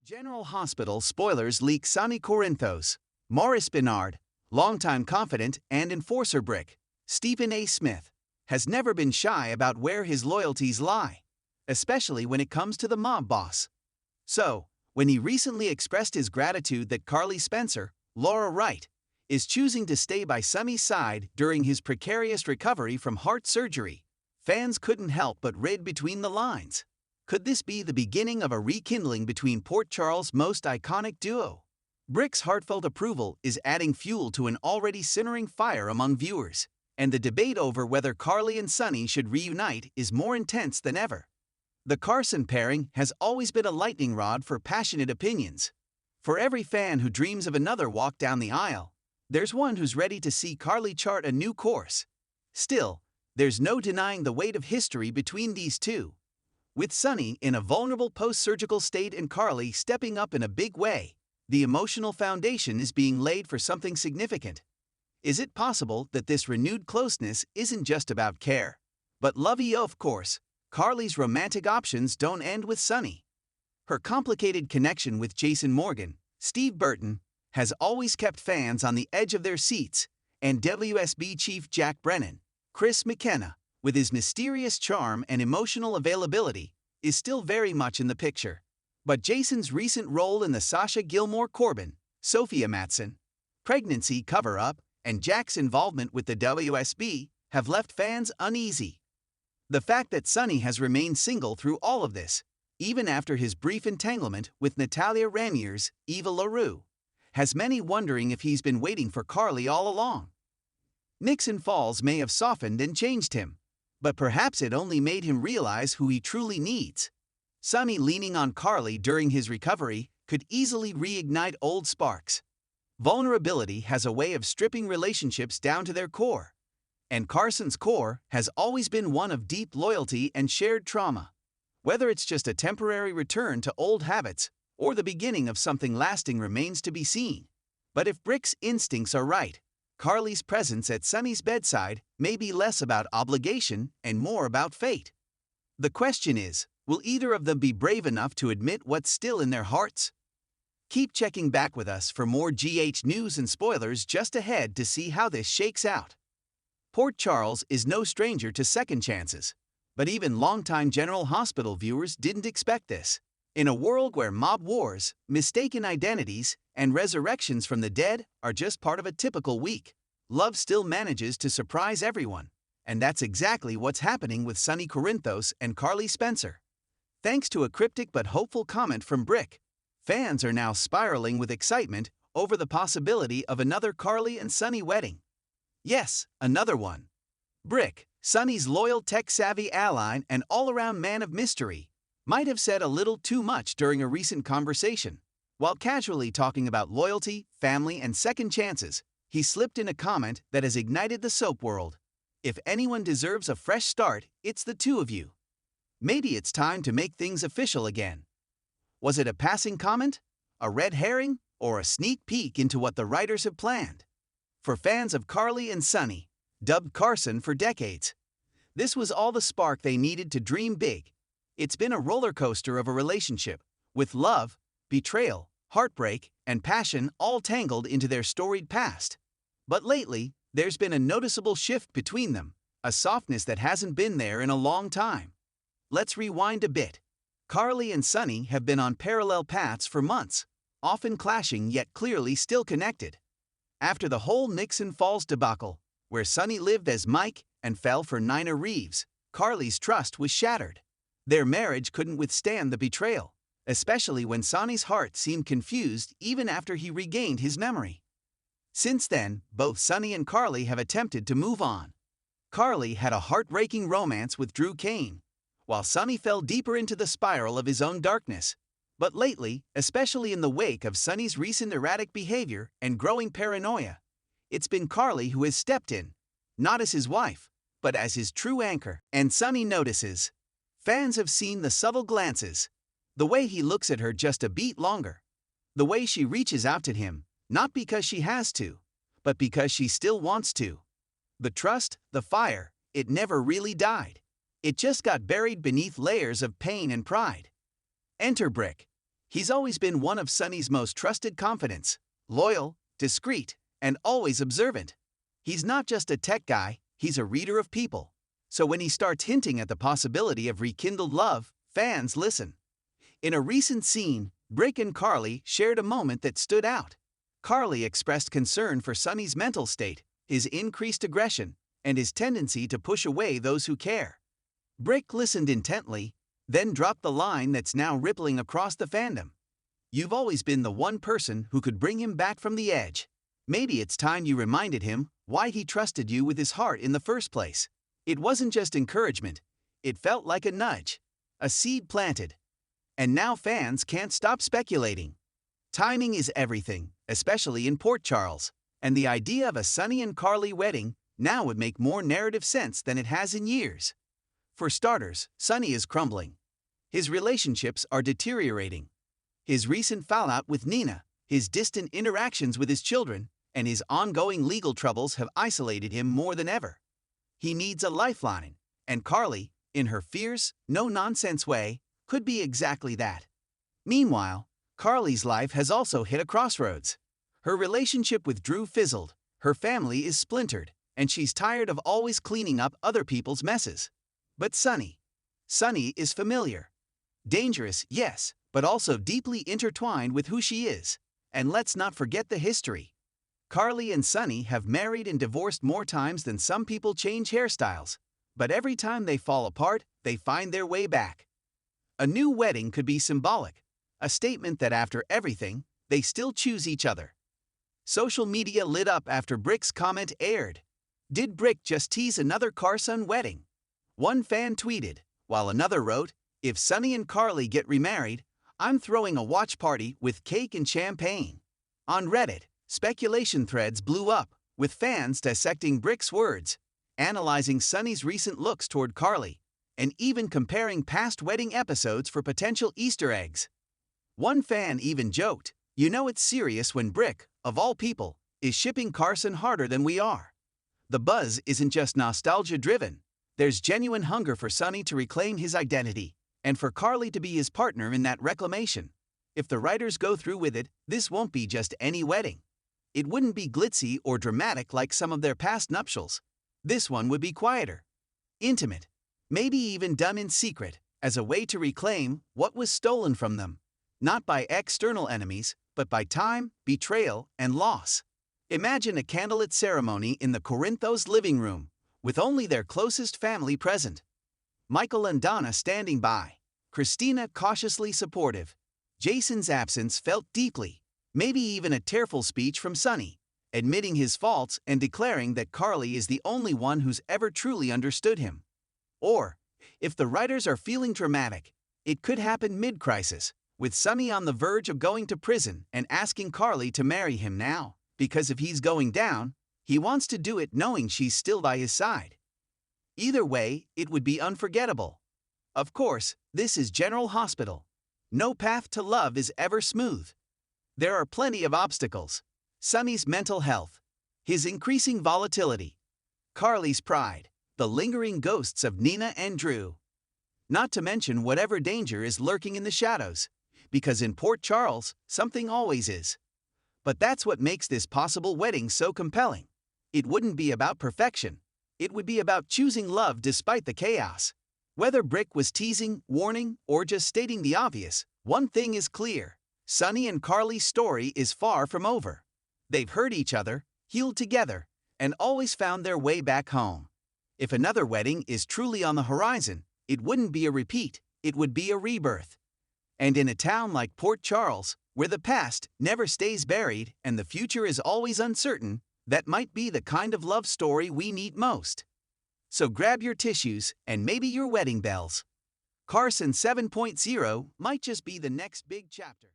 General Hospital spoilers leak Sonny Corinthos. Maurice Bernard, longtime confidant and enforcer Brick, Stephen A. Smith, has never been shy about where his loyalties lie, especially when it comes to the mob boss. So, when he recently expressed his gratitude that Carly Spencer, Laura Wright, is choosing to stay by Sonny's side during his precarious recovery from heart surgery, fans couldn't help but read between the lines. Could this be the beginning of a rekindling between Port Charles' most iconic duo? Brick's heartfelt approval is adding fuel to an already simmering fire among viewers, and the debate over whether Carly and Sonny should reunite is more intense than ever. The Carson pairing has always been a lightning rod for passionate opinions. For every fan who dreams of another walk down the aisle, there's one who's ready to see Carly chart a new course. Still, there's no denying the weight of history between these two. With Sonny in a vulnerable post-surgical state and Carly stepping up in a big way, the emotional foundation is being laid for something significant. Is it possible that this renewed closeness isn't just about care, but love? Of course, Carly's romantic options don't end with Sonny. Her complicated connection with Jason Morgan, Steve Burton, has always kept fans on the edge of their seats, and WSB chief Jack Brennan, Chris McKenna, with his mysterious charm and emotional availability, is still very much in the picture. But Jason's recent role in the Sasha Gilmore Corbin, Sophia Matson pregnancy cover-up, and Jack's involvement with the WSB have left fans uneasy. The fact that Sonny has remained single through all of this, even after his brief entanglement with Natalia Ranier's Eva LaRue, has many wondering if he's been waiting for Carly all along. Nixon Falls may have softened and changed him, but perhaps it only made him realize who he truly needs. Sonny leaning on Carly during his recovery could easily reignite old sparks. Vulnerability has a way of stripping relationships down to their core, and Carson's core has always been one of deep loyalty and shared trauma. Whether it's just a temporary return to old habits or the beginning of something lasting remains to be seen. But if Brick's instincts are right, Carly's presence at Sonny's bedside may be less about obligation and more about fate. The question is, will either of them be brave enough to admit what's still in their hearts? Keep checking back with us for more GH news and spoilers just ahead to see how this shakes out. Port Charles is no stranger to second chances, but even longtime General Hospital viewers didn't expect this. In a world where mob wars, mistaken identities, and resurrections from the dead are just part of a typical week, love still manages to surprise everyone. And that's exactly what's happening with Sonny Corinthos and Carly Spencer. Thanks to a cryptic but hopeful comment from Brick, fans are now spiraling with excitement over the possibility of another Carly and Sonny wedding. Yes, another one. Brick, Sonny's loyal tech-savvy ally and all-around man of mystery, might have said a little too much during a recent conversation. While casually talking about loyalty, family, and second chances, he slipped in a comment that has ignited the soap world. If anyone deserves a fresh start, it's the two of you. Maybe it's time to make things official again. Was it a passing comment, a red herring, or a sneak peek into what the writers have planned? For fans of Carly and Sonny, dubbed Carson for decades, this was all the spark they needed to dream big. It's been a roller coaster of a relationship, with love, betrayal, heartbreak, and passion all tangled into their storied past. But lately, there's been a noticeable shift between them, a softness that hasn't been there in a long time. Let's rewind a bit. Carly and Sonny have been on parallel paths for months, often clashing yet clearly still connected. After the whole Nixon Falls debacle, where Sonny lived as Mike and fell for Nina Reeves, Carly's trust was shattered. Their marriage couldn't withstand the betrayal, especially when Sonny's heart seemed confused even after he regained his memory. Since then, both Sonny and Carly have attempted to move on. Carly had a heartbreaking romance with Drew Kane, while Sonny fell deeper into the spiral of his own darkness. But lately, especially in the wake of Sonny's recent erratic behavior and growing paranoia, it's been Carly who has stepped in, not as his wife, but as his true anchor. And Sonny notices. Fans have seen the subtle glances, the way he looks at her just a beat longer, the way she reaches out to him, not because she has to, but because she still wants to. The trust, the fire, it never really died. It just got buried beneath layers of pain and pride. Enter Brick. He's always been one of Sonny's most trusted confidants, loyal, discreet, and always observant. He's not just a tech guy, he's a reader of people. So when he starts hinting at the possibility of rekindled love, fans listen. In a recent scene, Brick and Carly shared a moment that stood out. Carly expressed concern for Sonny's mental state, his increased aggression, and his tendency to push away those who care. Brick listened intently, then dropped the line that's now rippling across the fandom. "You've always been the one person who could bring him back from the edge. Maybe it's time you reminded him why he trusted you with his heart in the first place." It wasn't just encouragement, it felt like a nudge, a seed planted. And now fans can't stop speculating. Timing is everything, especially in Port Charles, and the idea of a Sonny and Carly wedding now would make more narrative sense than it has in years. For starters, Sonny is crumbling. His relationships are deteriorating. His recent fallout with Nina, his distant interactions with his children, and his ongoing legal troubles have isolated him more than ever. He needs a lifeline, and Carly, in her fierce, no-nonsense way, could be exactly that. Meanwhile, Carly's life has also hit a crossroads. Her relationship with Drew fizzled, her family is splintered, and she's tired of always cleaning up other people's messes. But Sonny is familiar. Dangerous, yes, but also deeply intertwined with who she is. And let's not forget the history. Carly and Sonny have married and divorced more times than some people change hairstyles. But every time they fall apart, they find their way back. A new wedding could be symbolic, a statement that after everything, they still choose each other. Social media lit up after Brick's comment aired. Did Brick just tease another Carson wedding? One fan tweeted, while another wrote, "If Sonny and Carly get remarried, I'm throwing a watch party with cake and champagne." On Reddit, speculation threads blew up, with fans dissecting Brick's words, analyzing Sonny's recent looks toward Carly, and even comparing past wedding episodes for potential Easter eggs. One fan even joked, "You know it's serious when Brick, of all people, is shipping Carson harder than we are." The buzz isn't just nostalgia-driven. There's genuine hunger for Sonny to reclaim his identity, and for Carly to be his partner in that reclamation. If the writers go through with it, this won't be just any wedding. It wouldn't be glitzy or dramatic like some of their past nuptials. This one would be quieter, intimate, maybe even done in secret, as a way to reclaim what was stolen from them, not by external enemies, but by time, betrayal, and loss. Imagine a candlelit ceremony in the Corinthos living room, with only their closest family present. Michael and Donna standing by, Christina cautiously supportive. Jason's absence felt deeply, maybe even a tearful speech from Sonny, admitting his faults and declaring that Carly is the only one who's ever truly understood him. Or, if the writers are feeling dramatic, it could happen mid-crisis, with Sonny on the verge of going to prison and asking Carly to marry him now, because if he's going down, he wants to do it knowing she's still by his side. Either way, it would be unforgettable. Of course, this is General Hospital. No path to love is ever smooth. There are plenty of obstacles. Sonny's mental health, his increasing volatility, Carly's pride, the lingering ghosts of Nina and Drew. Not to mention whatever danger is lurking in the shadows, because in Port Charles, something always is. But that's what makes this possible wedding so compelling. It wouldn't be about perfection. It would be about choosing love despite the chaos. Whether Brick was teasing, warning, or just stating the obvious, one thing is clear. Sonny and Carly's story is far from over. They've hurt each other, healed together, and always found their way back home. If another wedding is truly on the horizon, it wouldn't be a repeat, it would be a rebirth. And in a town like Port Charles, where the past never stays buried and the future is always uncertain, that might be the kind of love story we need most. So grab your tissues and maybe your wedding bells. Carson 7.0 might just be the next big chapter.